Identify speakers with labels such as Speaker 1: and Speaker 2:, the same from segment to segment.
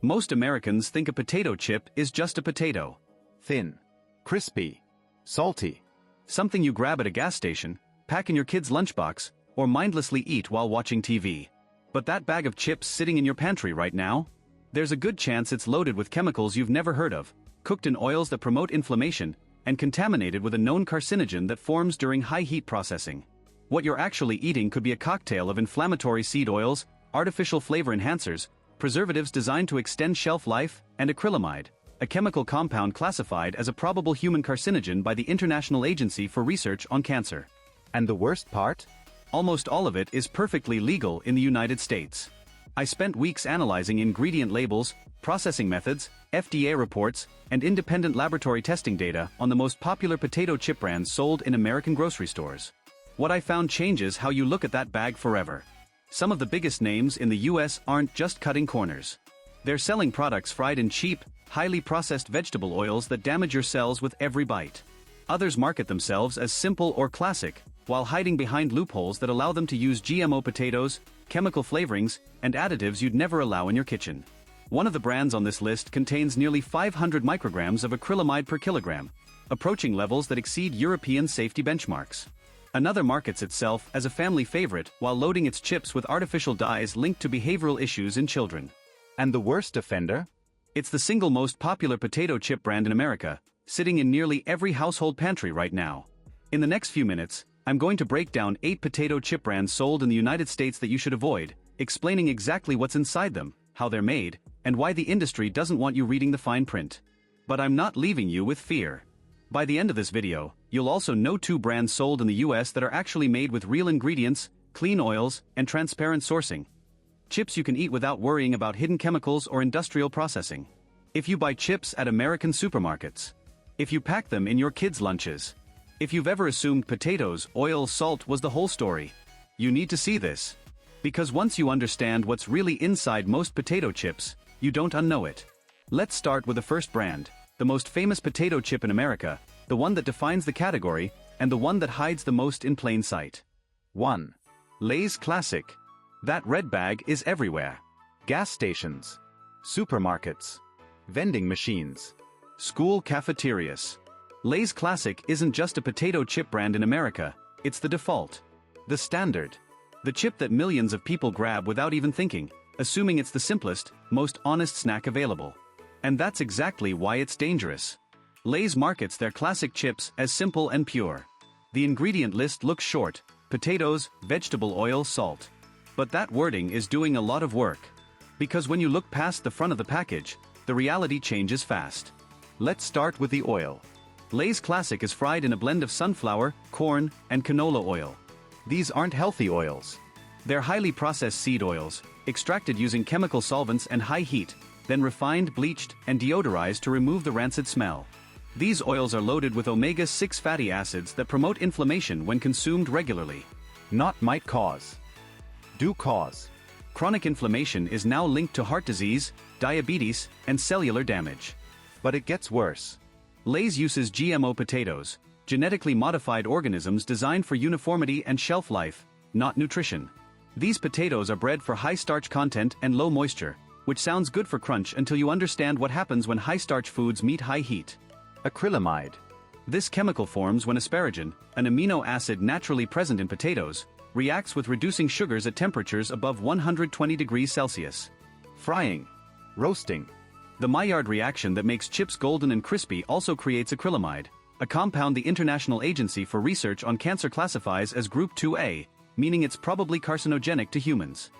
Speaker 1: Most Americans think a potato chip is just a potato.
Speaker 2: Thin, crispy, salty.
Speaker 1: Something you grab at a gas station, pack in your kid's lunchbox, or mindlessly eat while watching TV. But that bag of chips sitting in your pantry right now? There's a good chance it's loaded with chemicals you've never heard of, cooked in oils that promote inflammation, and contaminated with a known carcinogen that forms during high heat processing. What you're actually eating could be a cocktail of inflammatory seed oils, artificial flavor enhancers, preservatives designed to extend shelf life, and acrylamide, a chemical compound classified as a probable human carcinogen by the International Agency for Research on Cancer.
Speaker 2: And the worst part?
Speaker 1: Almost all of it is perfectly legal in the United States. I spent weeks analyzing ingredient labels, processing methods, FDA reports, and independent laboratory testing data on the most popular potato chip brands sold in American grocery stores. What I found changes how you look at that bag forever. Some of the biggest names in the US aren't just cutting corners. They're selling products fried in cheap, highly processed vegetable oils that damage your cells with every bite. Others market themselves as simple or classic, while hiding behind loopholes that allow them to use GMO potatoes, chemical flavorings, and additives you'd never allow in your kitchen. One of the brands on this list contains nearly 500 micrograms of acrylamide per kilogram, approaching levels that exceed European safety benchmarks. Another markets itself as a family favorite while loading its chips with artificial dyes linked to behavioral issues in children.
Speaker 2: And the worst offender?
Speaker 1: It's the single most popular potato chip brand in America, sitting in nearly every household pantry right now. In the next few minutes, I'm going to break down 8 potato chip brands sold in the United States that you should avoid, explaining exactly what's inside them, how they're made, and why the industry doesn't want you reading the fine print. But I'm not leaving you with fear. By the end of this video, you'll also know 2 brands sold in the US that are actually made with real ingredients, clean oils, and transparent sourcing. Chips you can eat without worrying about hidden chemicals or industrial processing. If you buy chips at American supermarkets. If you pack them in your kids' lunches. If you've ever assumed potatoes, oil, salt was the whole story. You need to see this. Because once you understand what's really inside most potato chips, you don't unknow it. Let's start with the first brand, the most famous potato chip in America, the one that defines the category, and the one that hides the most in plain sight.
Speaker 2: 1.
Speaker 1: Lay's Classic. That red bag is everywhere.
Speaker 2: Gas stations, supermarkets, vending machines,
Speaker 1: school cafeterias. Lay's Classic isn't just a potato chip brand in America, it's the default. The standard. The chip that millions of people grab without even thinking, assuming it's the simplest, most honest snack available. And that's exactly why it's dangerous. Lay's markets their classic chips as simple and pure. The ingredient list looks short: potatoes, vegetable oil, salt. But that wording is doing a lot of work. Because when you look past the front of the package, the reality changes fast. Let's start with the oil. Lay's Classic is fried in a blend of sunflower, corn, and canola oil.
Speaker 2: These aren't healthy oils.
Speaker 1: They're highly processed seed oils, extracted using chemical solvents and high heat, then refined, bleached, and deodorized to remove the rancid smell. These oils are loaded with omega-6 fatty acids that promote inflammation when consumed regularly.
Speaker 2: Not might cause. Do cause.
Speaker 1: Chronic inflammation is now linked to heart disease, diabetes, and cellular damage.
Speaker 2: But it gets worse.
Speaker 1: Lay's uses GMO potatoes, genetically modified organisms designed for uniformity and shelf life, not nutrition. These potatoes are bred for high starch content and low moisture, which sounds good for crunch until you understand what happens when high starch foods meet high heat.
Speaker 2: Acrylamide.
Speaker 1: This chemical forms when asparagine, an amino acid naturally present in potatoes, reacts with reducing sugars at temperatures above 120 degrees Celsius.
Speaker 2: Frying. Roasting.
Speaker 1: The Maillard reaction that makes chips golden and crispy also creates acrylamide, a compound the International Agency for Research on Cancer classifies as Group 2A, meaning it's probably carcinogenic to humans.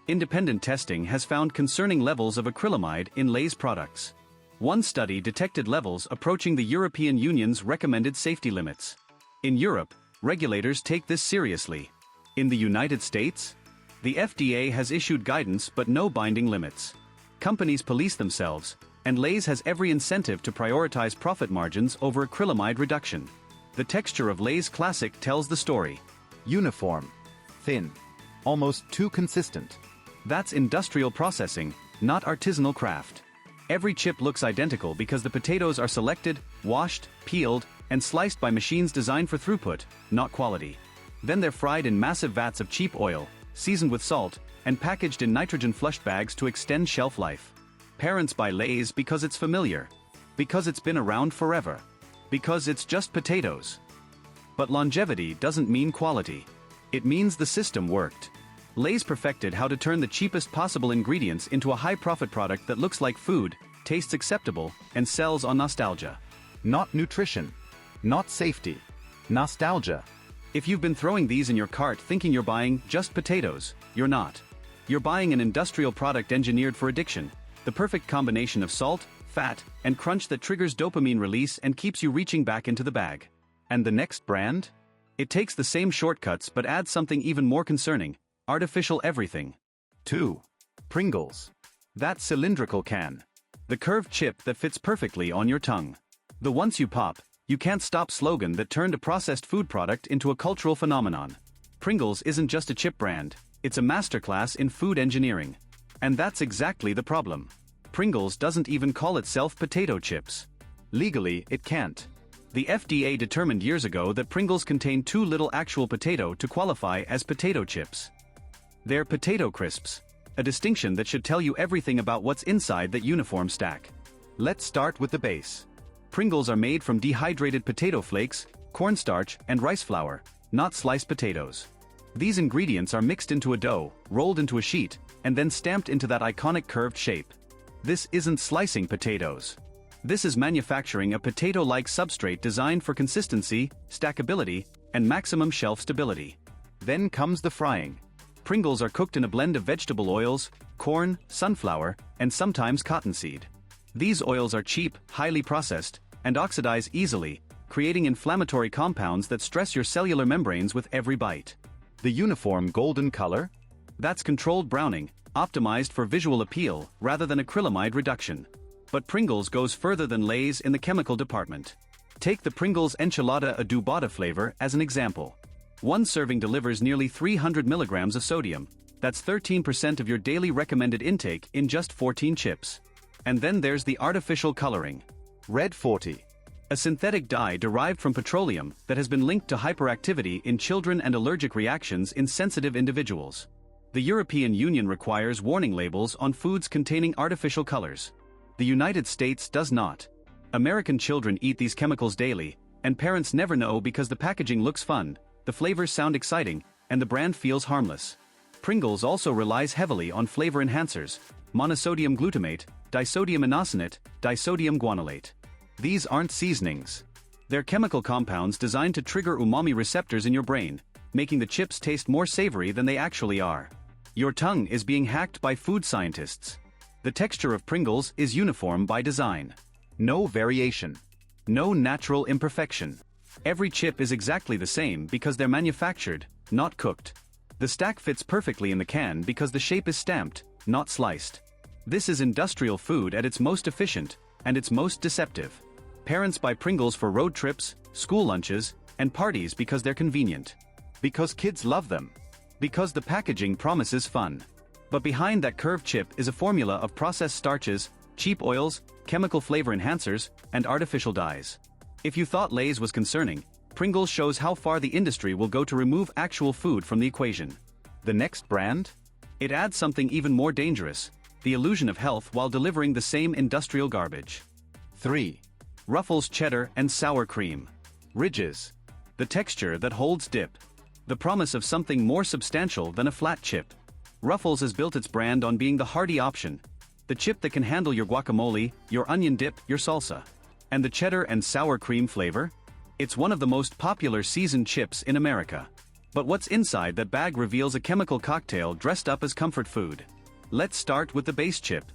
Speaker 1: Independent testing has found concerning levels of acrylamide in Lay's products. One study detected levels approaching the European Union's recommended safety limits. In Europe, regulators take this seriously. In the United States, the FDA has issued guidance but no binding limits. Companies police themselves, and Lay's has every incentive to prioritize profit margins over acrylamide reduction. The texture of Lay's Classic tells the story.
Speaker 2: Uniform. Thin. Almost too consistent.
Speaker 1: That's industrial processing, not artisanal craft. Every chip looks identical because the potatoes are selected, washed, peeled, and sliced by machines designed for throughput, not quality. Then they're fried in massive vats of cheap oil, seasoned with salt, and packaged in nitrogen-flushed bags to extend shelf life. Parents buy Lay's because it's familiar. Because it's been around forever. Because it's just potatoes. But longevity doesn't mean quality. It means the system worked. Lay's perfected how to turn the cheapest possible ingredients into a high-profit product that looks like food, tastes acceptable, and sells on nostalgia.
Speaker 2: Not nutrition. Not safety. Nostalgia.
Speaker 1: If you've been throwing these in your cart thinking you're buying just potatoes, you're not. You're buying an industrial product engineered for addiction, the perfect combination of salt, fat, and crunch that triggers dopamine release and keeps you reaching back into the bag. And the next brand? It takes the same shortcuts but adds something even more concerning: artificial everything.
Speaker 2: 2. Pringles.
Speaker 1: That cylindrical can. The curved chip that fits perfectly on your tongue. The once you pop, you can't stop slogan that turned a processed food product into a cultural phenomenon. Pringles isn't just a chip brand, it's a masterclass in food engineering. And that's exactly the problem. Pringles doesn't even call itself potato chips. Legally, it can't. The FDA determined years ago that Pringles contain too little actual potato to qualify as potato chips. They're potato crisps, a distinction that should tell you everything about what's inside that uniform stack. Let's start with the base. Pringles are made from dehydrated potato flakes, cornstarch, and rice flour, not sliced potatoes. These ingredients are mixed into a dough, rolled into a sheet, and then stamped into that iconic curved shape. This isn't slicing potatoes. This is manufacturing a potato-like substrate designed for consistency, stackability, and maximum shelf stability. Then comes the frying. Pringles are cooked in a blend of vegetable oils, corn, sunflower, and sometimes cottonseed. These oils are cheap, highly processed, and oxidize easily, creating inflammatory compounds that stress your cellular membranes with every bite.
Speaker 2: The uniform golden color?
Speaker 1: That's controlled browning, optimized for visual appeal rather than acrylamide reduction. But Pringles goes further than Lay's in the chemical department. Take the Pringles enchilada adobada flavor as an example. One serving delivers nearly 300 milligrams of sodium. That's 13% of your daily recommended intake in just 14 chips. And then there's the artificial coloring.
Speaker 2: Red 40.
Speaker 1: A synthetic dye derived from petroleum that has been linked to hyperactivity in children and allergic reactions in sensitive individuals. The European Union requires warning labels on foods containing artificial colors. The United States does not. American children eat these chemicals daily, and parents never know because the packaging looks fun, the flavors sound exciting, and the brand feels harmless. Pringles also relies heavily on flavor enhancers: monosodium glutamate, disodium inosinate, disodium guanylate. These aren't seasonings. They're chemical compounds designed to trigger umami receptors in your brain, making the chips taste more savory than they actually are. Your tongue is being hacked by food scientists. The texture of Pringles is uniform by design.
Speaker 2: No variation.
Speaker 1: No natural imperfection. Every chip is exactly the same because they're manufactured, not cooked. The stack fits perfectly in the can because the shape is stamped, not sliced. This is industrial food at its most efficient, and its most deceptive. Parents buy Pringles for road trips, school lunches, and parties because they're convenient.
Speaker 2: Because kids love them.
Speaker 1: Because the packaging promises fun. But behind that curved chip is a formula of processed starches, cheap oils, chemical flavor enhancers, and artificial dyes. If you thought Lay's was concerning, Pringles shows how far the industry will go to remove actual food from the equation.
Speaker 2: The next brand?
Speaker 1: It adds something even more dangerous: the illusion of health while delivering the same industrial garbage.
Speaker 2: 3.
Speaker 1: Ruffles cheddar and sour cream.
Speaker 2: Ridges.
Speaker 1: The texture that holds dip. The promise of something more substantial than a flat chip. Ruffles has built its brand on being the hearty option. The chip that can handle your guacamole, your onion dip, your salsa. And the cheddar and sour cream flavor? It's one of the most popular seasoned chips in America. But what's inside that bag reveals a chemical cocktail dressed up as comfort food. Let's start with the base chip.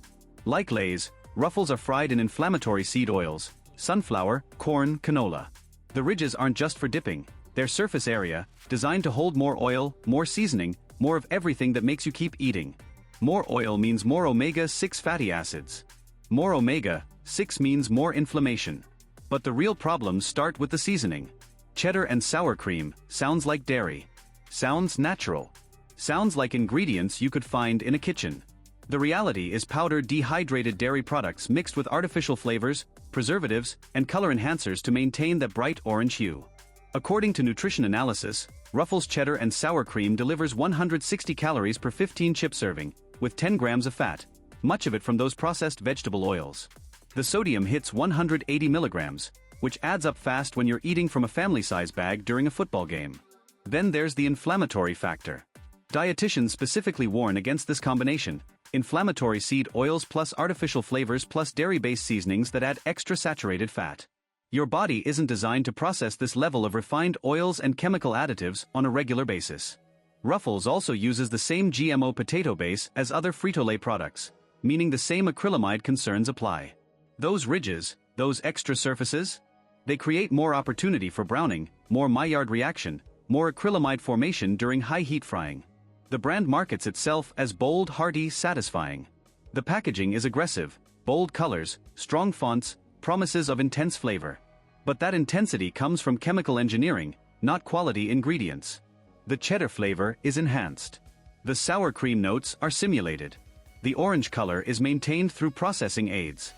Speaker 1: Like Lay's, Ruffles are fried in inflammatory seed oils: sunflower, corn, canola. The ridges aren't just for dipping, they're surface area, designed to hold more oil, more seasoning, more of everything that makes you keep eating. More oil means more omega-6 fatty acids. More omega-6 means more inflammation. But the real problems start with the seasoning. Cheddar and sour cream sounds like dairy. Sounds natural. Sounds like ingredients you could find in a kitchen. The reality is powdered dehydrated dairy products mixed with artificial flavors, preservatives, and color enhancers to maintain that bright orange hue. According to nutrition analysis, Ruffles cheddar and sour cream delivers 160 calories per 15 chip serving, with 10 grams of fat, much of it from those processed vegetable oils. The sodium hits 180 milligrams, which adds up fast when you're eating from a family-size bag during a football game. Then there's the inflammatory factor. Dietitians specifically warn against this combination: inflammatory seed oils plus artificial flavors plus dairy-based seasonings that add extra saturated fat. Your body isn't designed to process this level of refined oils and chemical additives on a regular basis. Ruffles also uses the same GMO potato base as other Frito-Lay products, meaning the same acrylamide concerns apply. Those ridges, those extra surfaces, they create more opportunity for browning, more Maillard reaction, more acrylamide formation during high heat frying. The brand markets itself as bold, hearty, satisfying. The packaging is aggressive, bold colors, strong fonts, promises of intense flavor. But that intensity comes from chemical engineering, not quality ingredients. The cheddar flavor is enhanced. The sour cream notes are simulated. The orange color is maintained through processing aids.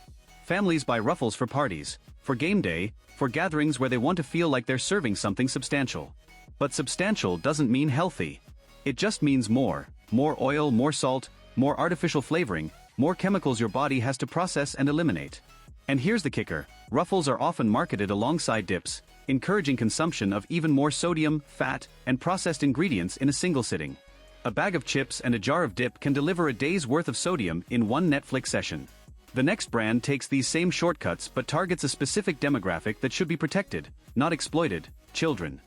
Speaker 1: Families buy Ruffles for parties, for game day, for gatherings where they want to feel like they're serving something substantial. But substantial doesn't mean healthy. It just means more oil, more salt, more artificial flavoring, more chemicals your body has to process and eliminate. And here's the kicker: Ruffles are often marketed alongside dips, encouraging consumption of even more sodium, fat, and processed ingredients in a single sitting. A bag of chips and a jar of dip can deliver a day's worth of sodium in one Netflix session. The next brand takes these same shortcuts but targets a specific demographic that should be protected, not exploited: children.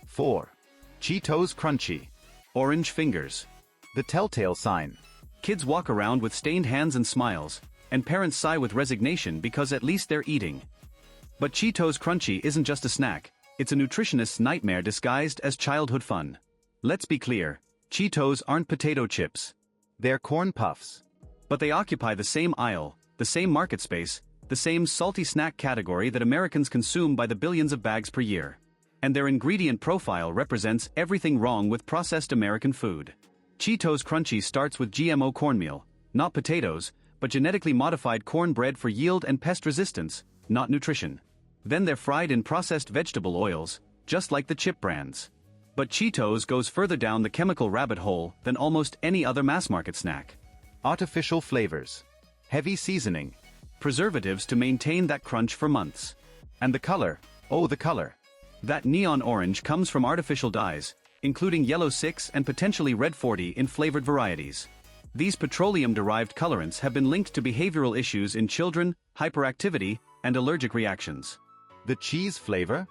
Speaker 2: 4. Cheetos Crunchy.
Speaker 1: Orange fingers.
Speaker 2: The telltale sign.
Speaker 1: Kids walk around with stained hands and smiles, and parents sigh with resignation because at least they're eating. But Cheetos Crunchy isn't just a snack, it's a nutritionist's nightmare disguised as childhood fun. Let's be clear, Cheetos aren't potato chips.
Speaker 2: They're corn puffs.
Speaker 1: But they occupy the same aisle, the same market space, the same salty snack category that Americans consume by the billions of bags per year. And their ingredient profile represents everything wrong with processed American food. Cheetos Crunchy starts with GMO cornmeal, not potatoes, but genetically modified cornbread for yield and pest resistance, not nutrition. Then they're fried in processed vegetable oils, just like the chip brands. But Cheetos goes further down the chemical rabbit hole than almost any other mass-market snack.
Speaker 2: Artificial flavors. Heavy seasoning.
Speaker 1: Preservatives to maintain that crunch for months.
Speaker 2: And the color, oh the color.
Speaker 1: That neon orange comes from artificial dyes, including yellow 6 and potentially red 40 in flavored varieties. These petroleum-derived colorants have been linked to behavioral issues in children, hyperactivity, and allergic reactions.
Speaker 2: The cheese flavor?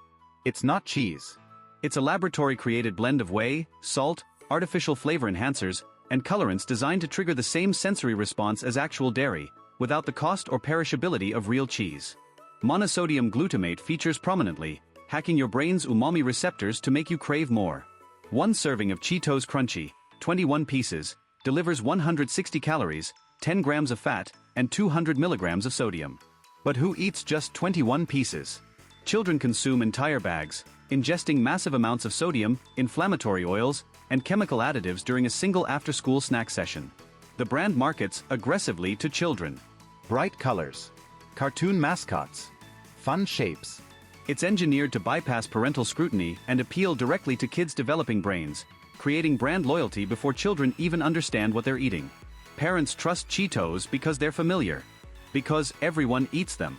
Speaker 2: It's not cheese.
Speaker 1: It's a laboratory-created blend of whey, salt, artificial flavor enhancers, and colorants designed to trigger the same sensory response as actual dairy, without the cost or perishability of real cheese. Monosodium glutamate features prominently, hacking your brain's umami receptors to make you crave more. One serving of Cheetos Crunchy, 21 pieces, delivers 160 calories, 10 grams of fat, and 200 milligrams of sodium. But who eats just 21 pieces? Children consume entire bags, ingesting massive amounts of sodium, inflammatory oils, and chemical additives during a single after-school snack session. The brand markets aggressively to children.
Speaker 2: Bright colors. Cartoon mascots. Fun shapes.
Speaker 1: It's engineered to bypass parental scrutiny and appeal directly to kids' developing brains, creating brand loyalty before children even understand what they're eating. Parents trust Cheetos because they're familiar. Because everyone eats them.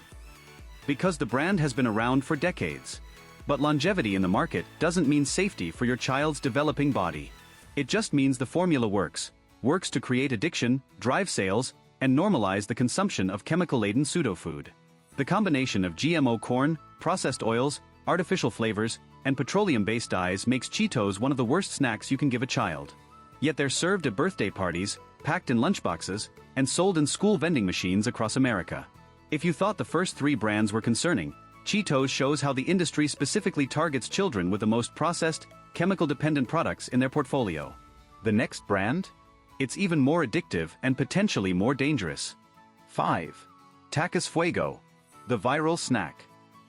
Speaker 1: Because the brand has been around for decades. But longevity in the market doesn't mean safety for your child's developing body. It just means the formula works to create addiction, drive sales, and normalize the consumption of chemical-laden pseudo-food. The combination of GMO corn, processed oils, artificial flavors, and petroleum-based dyes makes Cheetos one of the worst snacks you can give a child. Yet they're served at birthday parties, packed in lunchboxes, and sold in school vending machines across America. If you thought the first 3 brands were concerning, Cheetos shows how the industry specifically targets children with the most processed, chemical-dependent products in their portfolio.
Speaker 2: The next brand?
Speaker 1: It's even more addictive and potentially more dangerous.
Speaker 2: 5.
Speaker 1: Tacos Fuego. The viral snack.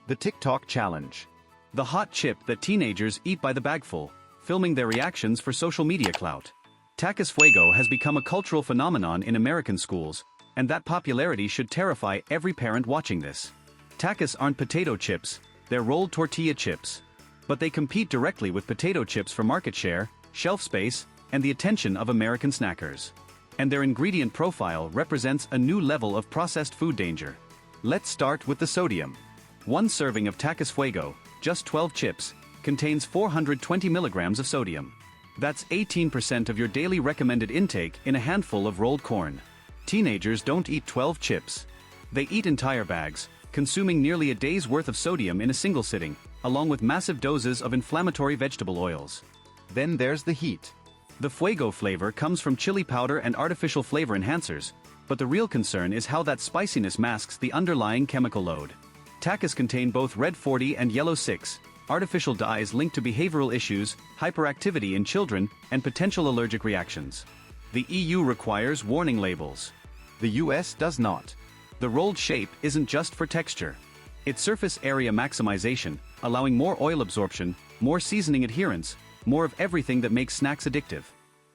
Speaker 2: The TikTok challenge.
Speaker 1: The hot chip that teenagers eat by the bagful, filming their reactions for social media clout. Tacos Fuego has become a cultural phenomenon in American schools, and that popularity should terrify every parent watching this. Tacos aren't potato chips, they're rolled tortilla chips. But they compete directly with potato chips for market share, shelf space, and the attention of American snackers. And their ingredient profile represents a new level of processed food danger. Let's start with the sodium. One serving of Takis Fuego, just 12 chips, contains 420 milligrams of sodium. That's 18% of your daily recommended intake in a handful of rolled corn. Teenagers don't eat 12 chips. They eat entire bags, consuming nearly a day's worth of sodium in a single sitting, along with massive doses of inflammatory vegetable oils.
Speaker 2: Then there's the heat.
Speaker 1: The Fuego flavor comes from chili powder and artificial flavor enhancers, but the real concern is how that spiciness masks the underlying chemical load. Takis contain both red 40 and yellow 6, artificial dyes linked to behavioral issues, hyperactivity in children, and potential allergic reactions. The EU requires warning labels.
Speaker 2: The US does not.
Speaker 1: The rolled shape isn't just for texture. It's surface area maximization, allowing more oil absorption, more seasoning adherence, more of everything that makes snacks addictive.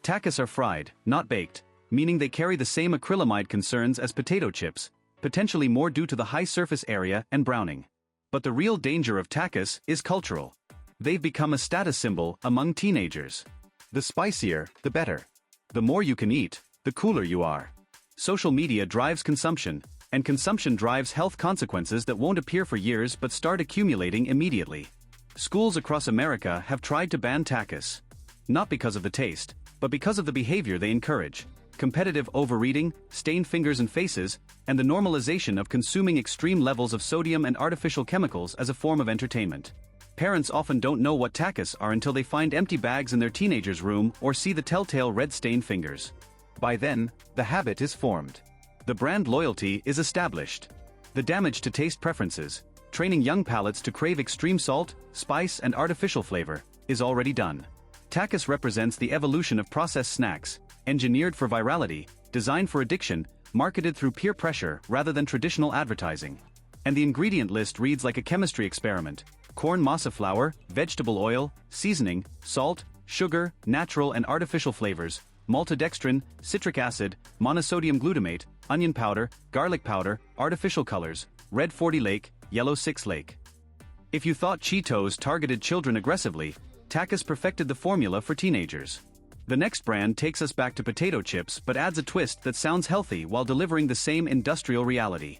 Speaker 1: Takis are fried, not baked, meaning they carry the same acrylamide concerns as potato chips, potentially more due to the high surface area and browning. But the real danger of Takis is cultural. They've become a status symbol among teenagers.
Speaker 2: The spicier, the better.
Speaker 1: The more you can eat, the cooler you are. Social media drives consumption, and consumption drives health consequences that won't appear for years but start accumulating immediately. Schools across America have tried to ban Takis. Not because of the taste, but because of the behavior they encourage: competitive overeating, stained fingers and faces, and the normalization of consuming extreme levels of sodium and artificial chemicals as a form of entertainment. Parents often don't know what Takis are until they find empty bags in their teenager's room or see the telltale red-stained fingers.
Speaker 2: By then, the habit is formed.
Speaker 1: The brand loyalty is established. The damage to taste preferences, training young palates to crave extreme salt, spice and artificial flavor, is already done. Takis represents the evolution of processed snacks, engineered for virality, designed for addiction, marketed through peer pressure rather than traditional advertising. And the ingredient list reads like a chemistry experiment: corn masa flour, vegetable oil, seasoning, salt, sugar, natural and artificial flavors, maltodextrin, citric acid, monosodium glutamate, onion powder, garlic powder, artificial colors, red 40 lake, yellow 6 lake. If you thought Cheetos targeted children aggressively, Takis perfected the formula for teenagers. The next brand takes us back to potato chips but adds a twist that sounds healthy while delivering the same industrial reality.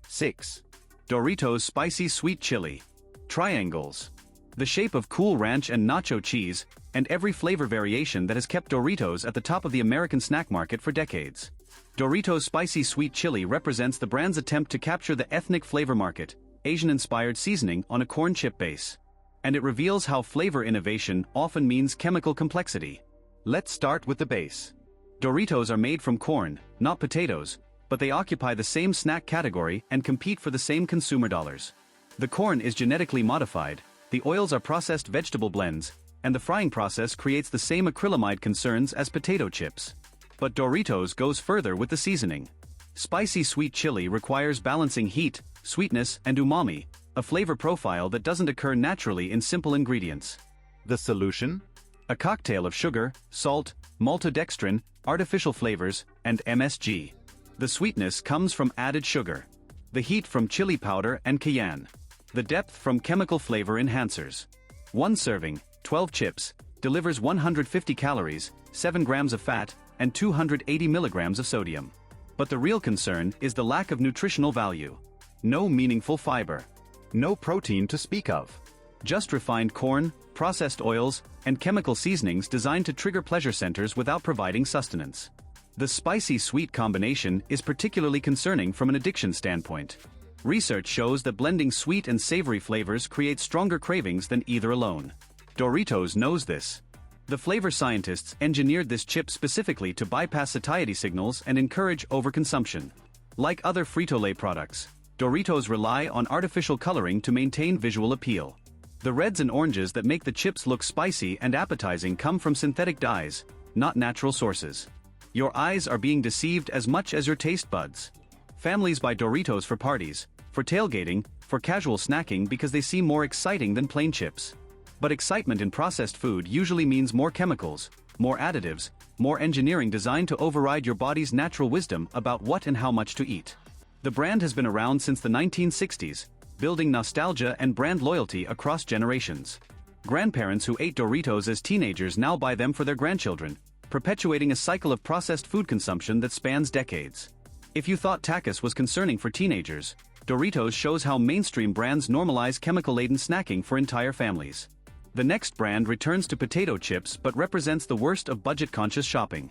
Speaker 2: 6.
Speaker 1: Doritos Spicy Sweet Chili. Triangles. The shape of Cool Ranch and nacho cheese, and every flavor variation that has kept Doritos at the top of the American snack market for decades. Doritos Spicy Sweet Chili represents the brand's attempt to capture the ethnic flavor market, Asian-inspired seasoning on a corn chip base. And it reveals how flavor innovation often means chemical complexity.
Speaker 2: Let's start with the base.
Speaker 1: Doritos are made from corn, not potatoes, but they occupy the same snack category and compete for the same consumer dollars. The corn is genetically modified, the oils are processed vegetable blends, and the frying process creates the same acrylamide concerns as potato chips. But Doritos goes further with the seasoning. Spicy sweet chili requires balancing heat, sweetness, and umami, a flavor profile that doesn't occur naturally in simple ingredients.
Speaker 2: The solution?
Speaker 1: A cocktail of sugar, salt, maltodextrin, artificial flavors, and MSG. The sweetness comes from added sugar. The heat from chili powder and cayenne. The depth from chemical flavor enhancers. One serving, 12 chips, delivers 150 calories, 7 grams of fat, and 280 milligrams of sodium. But the real concern is the lack of nutritional value. No meaningful fiber.
Speaker 2: No protein to speak of.
Speaker 1: Just refined corn, processed oils, and chemical seasonings designed to trigger pleasure centers without providing sustenance. The spicy-sweet combination is particularly concerning from an addiction standpoint. Research shows that blending sweet and savory flavors creates stronger cravings than either alone. Doritos knows this. The flavor scientists engineered this chip specifically to bypass satiety signals and encourage overconsumption. Like other Frito-Lay products, Doritos rely on artificial coloring to maintain visual appeal. The reds and oranges that make the chips look spicy and appetizing come from synthetic dyes, not natural sources. Your eyes are being deceived as much as your taste buds. Families buy Doritos for parties, for tailgating, for casual snacking because they seem more exciting than plain chips. But excitement in processed food usually means more chemicals, more additives, more engineering designed to override your body's natural wisdom about what and how much to eat. The brand has been around since the 1960s, building nostalgia and brand loyalty across generations. Grandparents who ate Doritos as teenagers now buy them for their grandchildren, perpetuating a cycle of processed food consumption that spans decades. If you thought tacos was concerning for teenagers, Doritos shows how mainstream brands normalize chemical-laden snacking for entire families. The next brand returns to potato chips but represents the worst of budget-conscious shopping.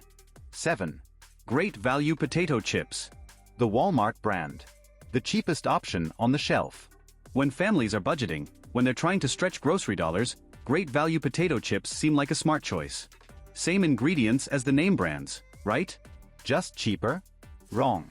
Speaker 2: 7.
Speaker 1: Great Value Potato Chips.
Speaker 2: The Walmart brand. The cheapest option on the shelf.
Speaker 1: When families are budgeting, when they're trying to stretch grocery dollars, Great Value potato chips seem like a smart choice. Same ingredients as the name brands, right?
Speaker 2: Just cheaper? Wrong.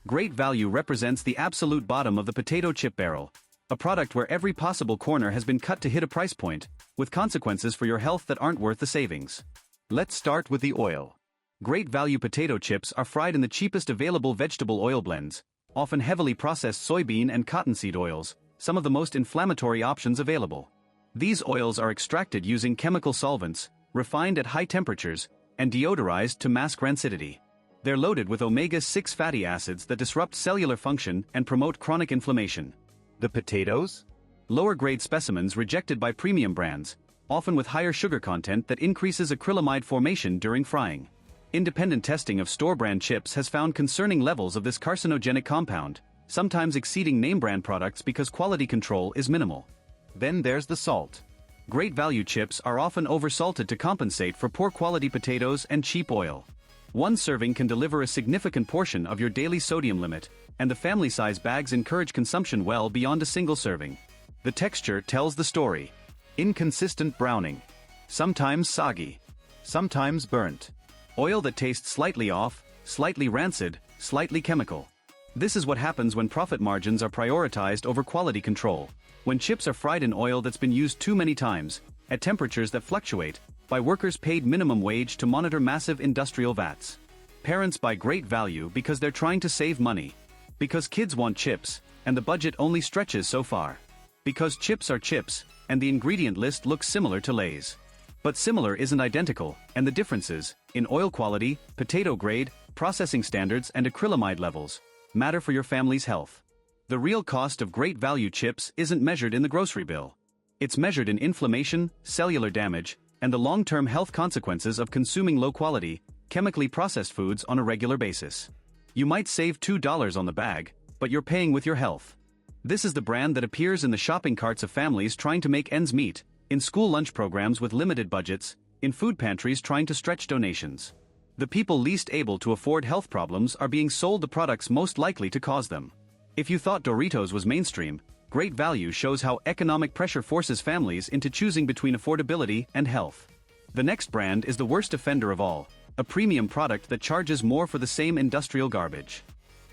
Speaker 1: Great Value represents the absolute bottom of the potato chip barrel, a product where every possible corner has been cut to hit a price point, with consequences for your health that aren't worth the savings.
Speaker 2: Let's start with the oil.
Speaker 1: Great Value potato chips are fried in the cheapest available vegetable oil blends, often heavily processed soybean and cottonseed oils, some of the most inflammatory options available. These oils are extracted using chemical solvents, refined at high temperatures, and deodorized to mask rancidity. They're loaded with omega-6 fatty acids that disrupt cellular function and promote chronic inflammation.
Speaker 2: The potatoes?
Speaker 1: Lower-grade specimens rejected by premium brands, often with higher sugar content that increases acrylamide formation during frying. Independent testing of store-brand chips has found concerning levels of this carcinogenic compound, sometimes exceeding name-brand products because quality control is minimal.
Speaker 2: Then there's the salt.
Speaker 1: Great Value chips are often oversalted to compensate for poor-quality potatoes and cheap oil. One serving can deliver a significant portion of your daily sodium limit, and the family-size bags encourage consumption well beyond a single serving. The texture tells the story. Inconsistent browning. Sometimes soggy.
Speaker 2: Sometimes burnt.
Speaker 1: Oil that tastes slightly off, slightly rancid, slightly chemical. This is what happens when profit margins are prioritized over quality control. When chips are fried in oil that's been used too many times, at temperatures that fluctuate, by workers paid minimum wage to monitor massive industrial vats. Parents buy Great Value because they're trying to save money. Because kids want chips, and the budget only stretches so far. Because chips are chips, and the ingredient list looks similar to Lay's. But similar isn't identical, and the differences, in oil quality, potato grade, processing standards and acrylamide levels, matter for your family's health. The real cost of Great Value chips isn't measured in the grocery bill. It's measured in inflammation, cellular damage, and the long-term health consequences of consuming low-quality, chemically processed foods on a regular basis. You might save $2 on the bag, but you're paying with your health. This is the brand that appears in the shopping carts of families trying to make ends meet, in school lunch programs with limited budgets, in food pantries trying to stretch donations. The people least able to afford health problems are being sold the products most likely to cause them. If you thought Doritos was mainstream, Great Value shows how economic pressure forces families into choosing between affordability and health. The next brand is the worst offender of all, a premium product that charges more for the same industrial garbage.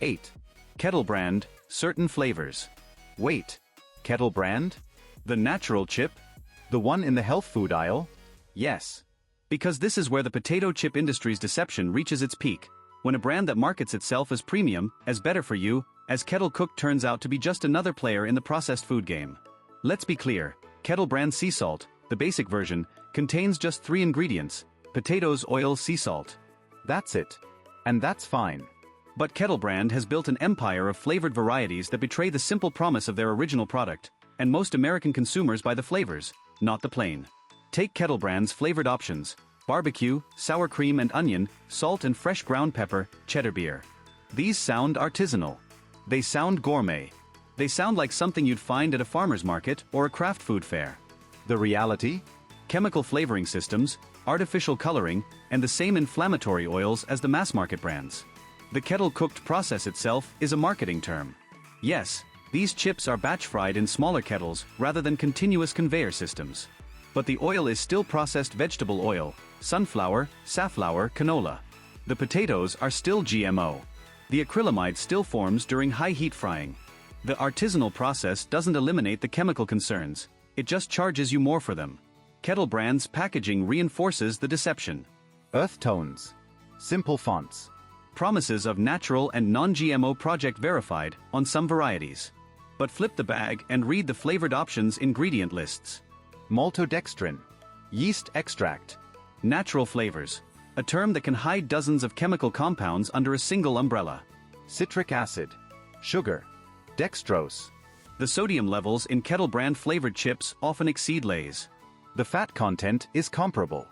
Speaker 1: 8. Kettle brand, certain flavors.
Speaker 2: Wait. Kettle brand?
Speaker 1: The natural chip?
Speaker 2: The one in the health food aisle?
Speaker 1: Yes. Because this is where the potato chip industry's deception reaches its peak, when a brand that markets itself as premium, as better for you, as Kettle Cooked turns out to be just another player in the processed food game. Let's be clear, Kettle brand sea salt, the basic version, contains just 3 ingredients: potatoes, oil, sea salt.
Speaker 2: That's it. And that's fine.
Speaker 1: But Kettle brand has built an empire of flavored varieties that betray the simple promise of their original product, and most American consumers buy the flavors, not the plain. Take Kettle brand's flavored options: barbecue, sour cream and onion, salt and fresh ground pepper, cheddar beer. These sound artisanal. They sound gourmet. They sound like something you'd find at a farmer's market or a craft food fair.
Speaker 2: The reality?
Speaker 1: Chemical flavoring systems, artificial coloring, and the same inflammatory oils as the mass-market brands. The Kettle Cooked process itself is a marketing term. Yes, these chips are batch-fried in smaller kettles rather than continuous conveyor systems. But the oil is still processed vegetable oil, sunflower, safflower, canola. The potatoes are still GMO. The acrylamide still forms during high-heat frying. The artisanal process doesn't eliminate the chemical concerns, it just charges you more for them. Kettle brand's packaging reinforces the deception.
Speaker 2: Earth tones. Simple fonts.
Speaker 1: Promises of natural and non-GMO project verified on some varieties. But flip the bag and read the flavored options ingredient lists.
Speaker 2: Maltodextrin. Yeast extract.
Speaker 1: Natural flavors. A term that can hide dozens of chemical compounds under a single umbrella.
Speaker 2: Citric acid. Sugar. Dextrose.
Speaker 1: The sodium levels in Kettle brand flavored chips often exceed Lay's.
Speaker 2: The fat content is comparable.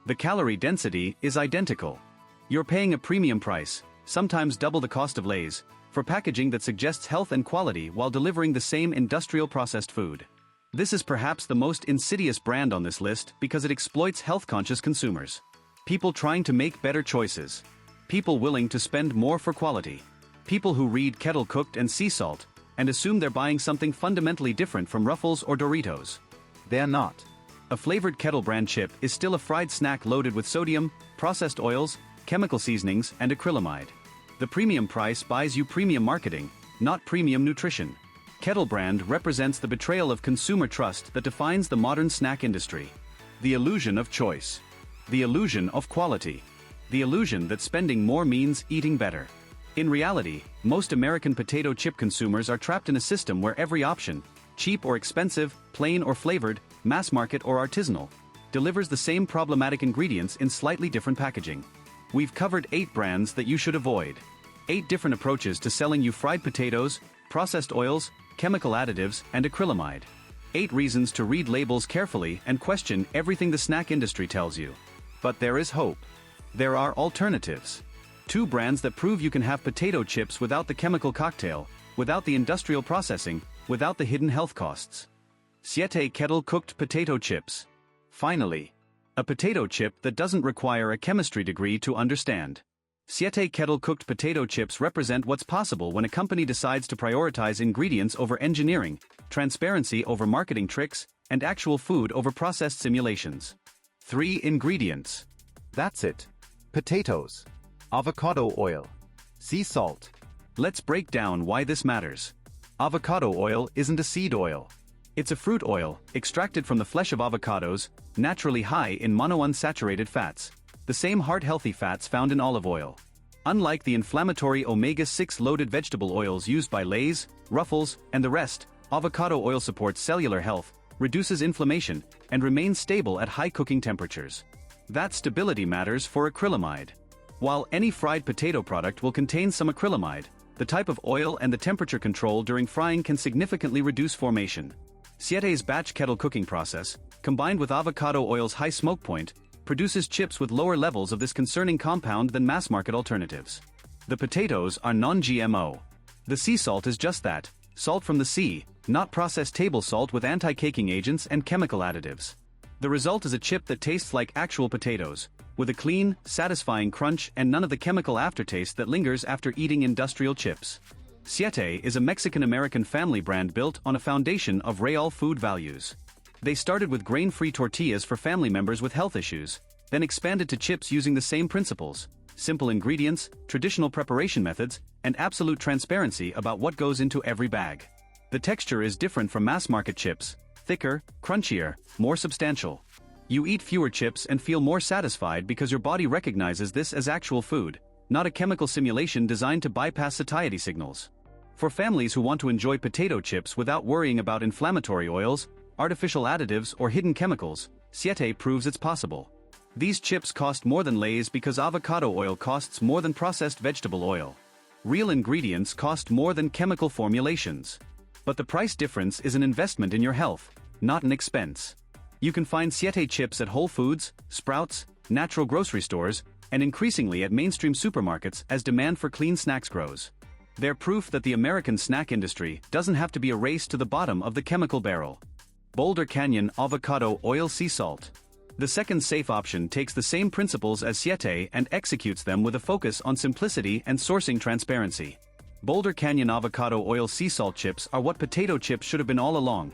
Speaker 1: The calorie density is identical. You're paying a premium price, sometimes double the cost of Lay's, for packaging that suggests health and quality while delivering the same industrial processed food. This is perhaps the most insidious brand on this list because it exploits health-conscious consumers. People trying to make better choices. People willing to spend more for quality. People who read kettle cooked and sea salt and assume they're buying something fundamentally different from Ruffles or Doritos.
Speaker 2: They're not.
Speaker 1: A flavored Kettle brand chip is still a fried snack loaded with sodium, processed oils, chemical seasonings, and acrylamide. The premium price buys you premium marketing, not premium nutrition. Kettle brand represents the betrayal of consumer trust that defines the modern snack industry. The illusion of choice. The illusion of quality. The illusion that spending more means eating better. In reality, most American potato chip consumers are trapped in a system where every option, cheap or expensive, plain or flavored, mass market or artisanal, delivers the same problematic ingredients in slightly different packaging. We've covered 8 brands that you should avoid. 8 different approaches to selling you fried potatoes, processed oils, chemical additives, and acrylamide. 8 reasons to read labels carefully and question everything the snack industry tells you. But there is hope. There are alternatives. 2 brands that prove you can have potato chips without the chemical cocktail, without the industrial processing, without the hidden health costs. Siete Kettle Cooked Potato Chips. Finally, a potato chip that doesn't require a chemistry degree to understand. Siete Kettle Cooked Potato Chips represent what's possible when a company decides to prioritize ingredients over engineering, transparency over marketing tricks, and actual food over processed simulations. 3 ingredients.
Speaker 2: That's it. Potatoes. Avocado oil. Sea salt.
Speaker 1: Let's break down why this matters. Avocado oil isn't a seed oil. It's a fruit oil, extracted from the flesh of avocados, naturally high in monounsaturated fats, the same heart-healthy fats found in olive oil. Unlike the inflammatory omega-6 loaded vegetable oils used by Lay's, Ruffles, and the rest, avocado oil supports cellular health, reduces inflammation, and remains stable at high cooking temperatures. That stability matters for acrylamide. While any fried potato product will contain some acrylamide, the type of oil and the temperature control during frying can significantly reduce formation. Siete's batch kettle cooking process, combined with avocado oil's high smoke point, produces chips with lower levels of this concerning compound than mass-market alternatives. The potatoes are non-GMO. The sea salt is just that, salt from the sea, not processed table salt with anti-caking agents and chemical additives. The result is a chip that tastes like actual potatoes, with a clean, satisfying crunch and none of the chemical aftertaste that lingers after eating industrial chips. Siete is a Mexican-American family brand built on a foundation of real food values. They started with grain-free tortillas for family members with health issues, then expanded to chips using the same principles: simple ingredients, traditional preparation methods, and absolute transparency about what goes into every bag. The texture is different from mass-market chips: thicker, crunchier, more substantial. You eat fewer chips and feel more satisfied because your body recognizes this as actual food, not a chemical simulation designed to bypass satiety signals. For families who want to enjoy potato chips without worrying about inflammatory oils, artificial additives, or hidden chemicals, Siete proves it's possible. These chips cost more than Lay's because avocado oil costs more than processed vegetable oil. Real ingredients cost more than chemical formulations. But the price difference is an investment in your health, not an expense. You can find Siete chips at Whole Foods, Sprouts, natural grocery stores, and increasingly at mainstream supermarkets as demand for clean snacks grows. They're proof that the American snack industry doesn't have to be a race to the bottom of the chemical barrel. Boulder Canyon Avocado Oil Sea Salt. The second safe option takes the same principles as Siete and executes them with a focus on simplicity and sourcing transparency. Boulder Canyon Avocado Oil Sea Salt chips are what potato chips should have been all along.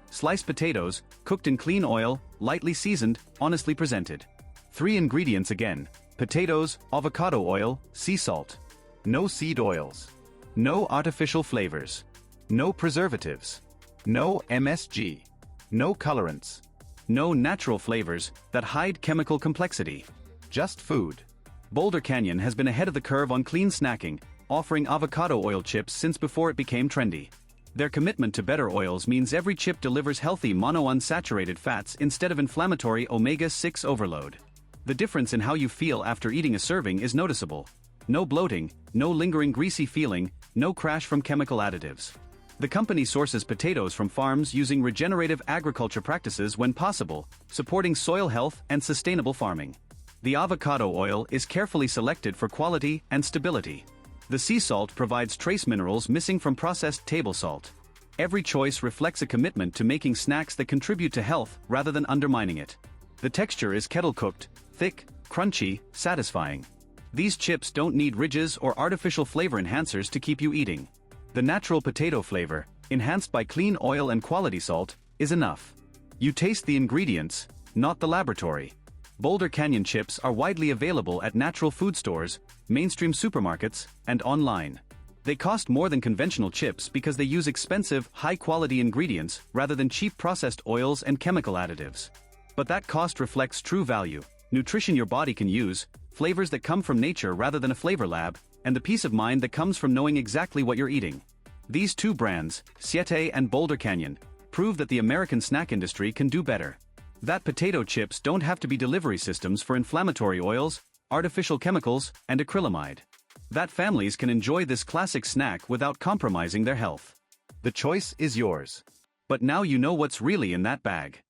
Speaker 1: Sliced potatoes, cooked in clean oil, lightly seasoned, honestly presented. 3 ingredients again: potatoes, avocado oil, sea salt. No seed oils. No artificial flavors. No preservatives. No MSG. No colorants. No natural flavors that hide chemical complexity. Just food. Boulder Canyon has been ahead of the curve on clean snacking, offering avocado oil chips since before it became trendy. Their commitment to better oils means every chip delivers healthy monounsaturated fats instead of inflammatory omega-6 overload. The difference in how you feel after eating a serving is noticeable. No bloating, no lingering greasy feeling, no crash from chemical additives. The company sources potatoes from farms using regenerative agriculture practices when possible, supporting soil health and sustainable farming. The avocado oil is carefully selected for quality and stability. The sea salt provides trace minerals missing from processed table salt. Every choice reflects a commitment to making snacks that contribute to health rather than undermining it. The texture is kettle-cooked, thick, crunchy, satisfying. These chips don't need ridges or artificial flavor enhancers to keep you eating. The natural potato flavor, enhanced by clean oil and quality salt, is enough. You taste the ingredients, not the laboratory. Boulder Canyon chips are widely available at natural food stores, mainstream supermarkets, and online. They cost more than conventional chips because they use expensive, high-quality ingredients rather than cheap processed oils and chemical additives. But that cost reflects true value, nutrition your body can use, flavors that come from nature rather than a flavor lab, and the peace of mind that comes from knowing exactly what you're eating. These two brands, Siete and Boulder Canyon, prove that the American snack industry can do better. That potato chips don't have to be delivery systems for inflammatory oils, artificial chemicals, and acrylamide. That families can enjoy this classic snack without compromising their health.
Speaker 2: The choice is yours.
Speaker 1: But now you know what's really in that bag.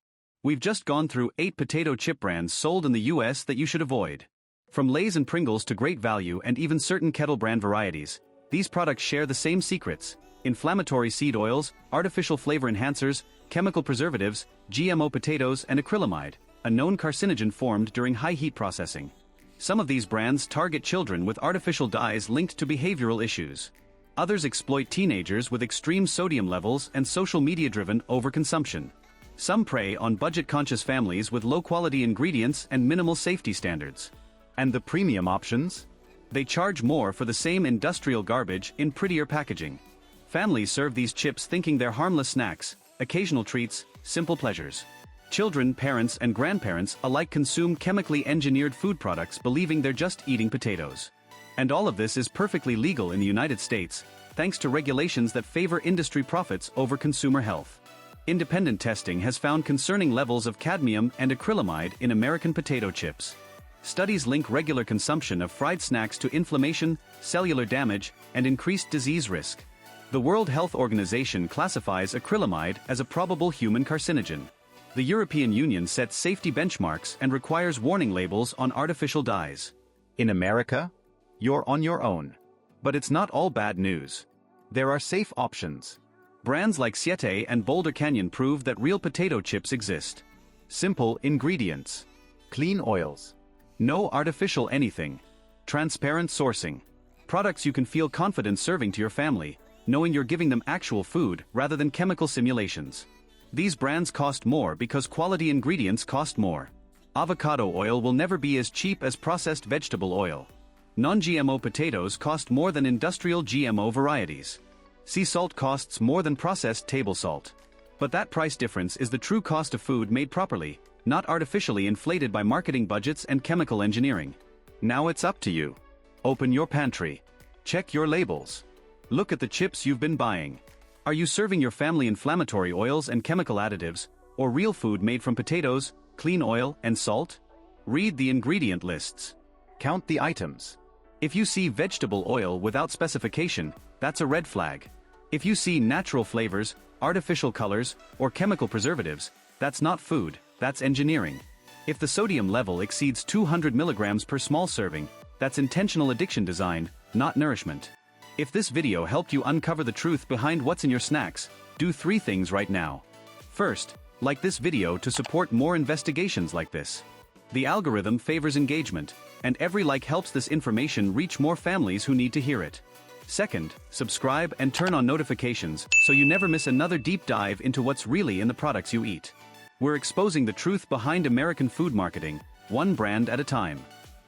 Speaker 1: We've just gone through 8 potato chip brands sold in the US that you should avoid. From Lay's and Pringles to Great Value and even certain Kettle brand varieties, these products share the same secrets: inflammatory seed oils, artificial flavor enhancers, chemical preservatives, GMO potatoes, and acrylamide, a known carcinogen formed during high heat processing. Some of these brands target children with artificial dyes linked to behavioral issues. Others exploit teenagers with extreme sodium levels and social media-driven overconsumption. Some prey on budget-conscious families with low-quality ingredients and minimal safety standards.
Speaker 2: And the premium options?
Speaker 1: They charge more for the same industrial garbage in prettier packaging. Families serve these chips thinking they're harmless snacks, occasional treats, simple pleasures. Children, parents, and grandparents alike consume chemically engineered food products believing they're just eating potatoes. And all of this is perfectly legal in the United States, thanks to regulations that favor industry profits over consumer health. Independent testing has found concerning levels of cadmium and acrylamide in American potato chips. Studies link regular consumption of fried snacks to inflammation, cellular damage, and increased disease risk. The World Health Organization classifies acrylamide as a probable human carcinogen. The European Union sets safety benchmarks and requires warning labels on artificial dyes.
Speaker 2: In America, you're on your own.
Speaker 1: But it's not all bad news.
Speaker 2: There are safe options.
Speaker 1: Brands like Siete and Boulder Canyon prove that real potato chips exist. Simple ingredients.
Speaker 2: Clean oils.
Speaker 1: No artificial anything. Transparent sourcing. Products you can feel confident serving to your family, knowing you're giving them actual food rather than chemical simulations. These brands cost more because quality ingredients cost more. Avocado oil will never be as cheap as processed vegetable oil. Non-GMO potatoes cost more than industrial GMO varieties. Sea salt costs more than processed table salt. But that price difference is the true cost of food made properly, not artificially inflated by marketing budgets and chemical engineering. Now it's up to you. Open your pantry. Check your labels. Look at the chips you've been buying. Are you serving your family inflammatory oils and chemical additives, or real food made from potatoes, clean oil, and salt? Read the ingredient lists.
Speaker 2: Count the items.
Speaker 1: If you see vegetable oil without specification, that's a red flag. If you see natural flavors, artificial colors, or chemical preservatives, that's not food, that's engineering. If the sodium level exceeds 200 milligrams per small serving, that's intentional addiction design, not nourishment. If this video helped you uncover the truth behind what's in your snacks, do 3 things right now. First, like this video to support more investigations like this. The algorithm favors engagement, and every like helps this information reach more families who need to hear it. Second, subscribe and turn on notifications so you never miss another deep dive into what's really in the products you eat. We're exposing the truth behind American food marketing, one brand at a time.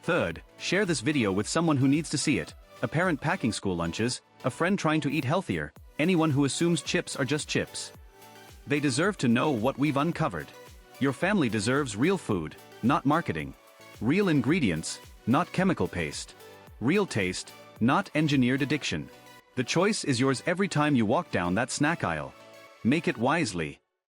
Speaker 1: Third, share this video with someone who needs to see it. A parent packing school lunches, a friend trying to eat healthier, anyone who assumes chips are just chips. They deserve to know what we've uncovered. Your family deserves real food, not marketing. Real ingredients, not chemical paste. Real taste, not engineered addiction. The choice is yours every time you walk down that snack aisle. Make it wisely.